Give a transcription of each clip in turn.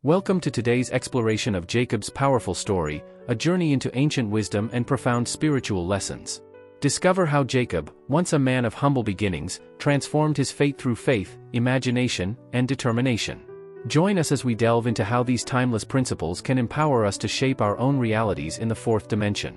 Welcome to today's exploration of Jacob's powerful story, a journey into ancient wisdom and profound spiritual lessons. Discover how Jacob, once a man of humble beginnings, transformed his fate through faith, imagination, and determination. Join us as we delve into how these timeless principles can empower us to shape our own realities in the fourth dimension.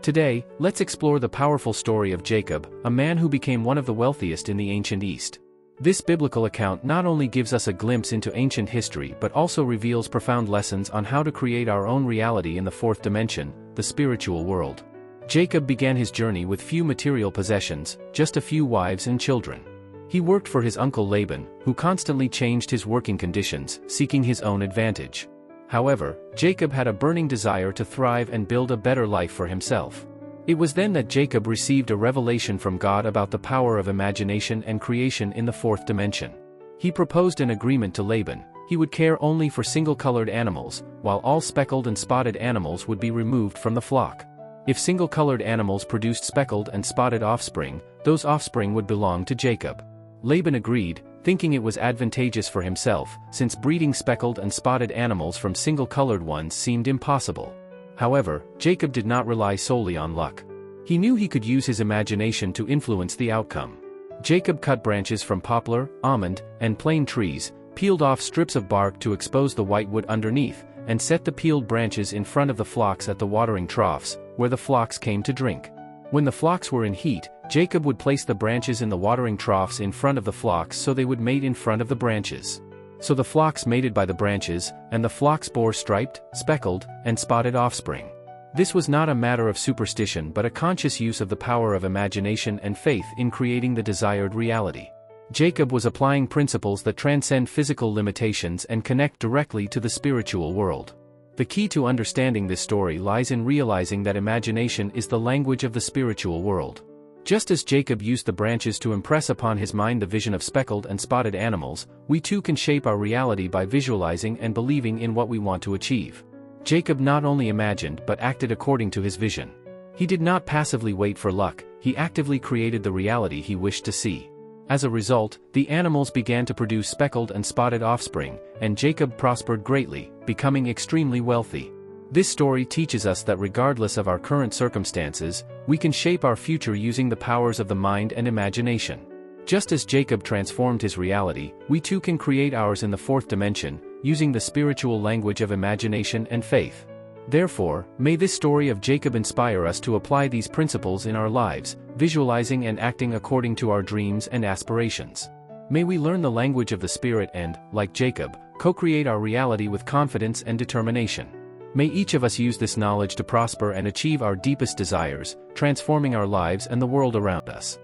Today, let's explore the powerful story of Jacob, a man who became one of the wealthiest in the ancient East. This biblical account not only gives us a glimpse into ancient history but also reveals profound lessons on how to create our own reality in the fourth dimension, the spiritual world. Jacob began his journey with few material possessions, just a few wives and children. He worked for his uncle Laban, who constantly changed his working conditions, seeking his own advantage. However, Jacob had a burning desire to thrive and build a better life for himself. It was then that Jacob received a revelation from God about the power of imagination and creation in the fourth dimension. He proposed an agreement to Laban. He would care only for single-colored animals, while all speckled and spotted animals would be removed from the flock. If single-colored animals produced speckled and spotted offspring, those offspring would belong to Jacob. Laban agreed, thinking it was advantageous for himself, since breeding speckled and spotted animals from single-colored ones seemed impossible. However, Jacob did not rely solely on luck. He knew he could use his imagination to influence the outcome. Jacob cut branches from poplar, almond, and plane trees, peeled off strips of bark to expose the white wood underneath, and set the peeled branches in front of the flocks at the watering troughs, where the flocks came to drink. When the flocks were in heat, Jacob would place the branches in the watering troughs in front of the flocks so they would mate in front of the branches. So the flocks mated by the branches, and the flocks bore striped, speckled, and spotted offspring. This was not a matter of superstition but a conscious use of the power of imagination and faith in creating the desired reality. Jacob was applying principles that transcend physical limitations and connect directly to the spiritual world. The key to understanding this story lies in realizing that imagination is the language of the spiritual world. Just as Jacob used the branches to impress upon his mind the vision of speckled and spotted animals, we too can shape our reality by visualizing and believing in what we want to achieve. Jacob not only imagined but acted according to his vision. He did not passively wait for luck, he actively created the reality he wished to see. As a result, the animals began to produce speckled and spotted offspring, and Jacob prospered greatly, becoming extremely wealthy. This story teaches us that regardless of our current circumstances, we can shape our future using the powers of the mind and imagination. Just as Jacob transformed his reality, we too can create ours in the fourth dimension, using the spiritual language of imagination and faith. Therefore, may this story of Jacob inspire us to apply these principles in our lives, visualizing and acting according to our dreams and aspirations. May we learn the language of the Spirit and, like Jacob, co-create our reality with confidence and determination. May each of us use this knowledge to prosper and achieve our deepest desires, transforming our lives and the world around us.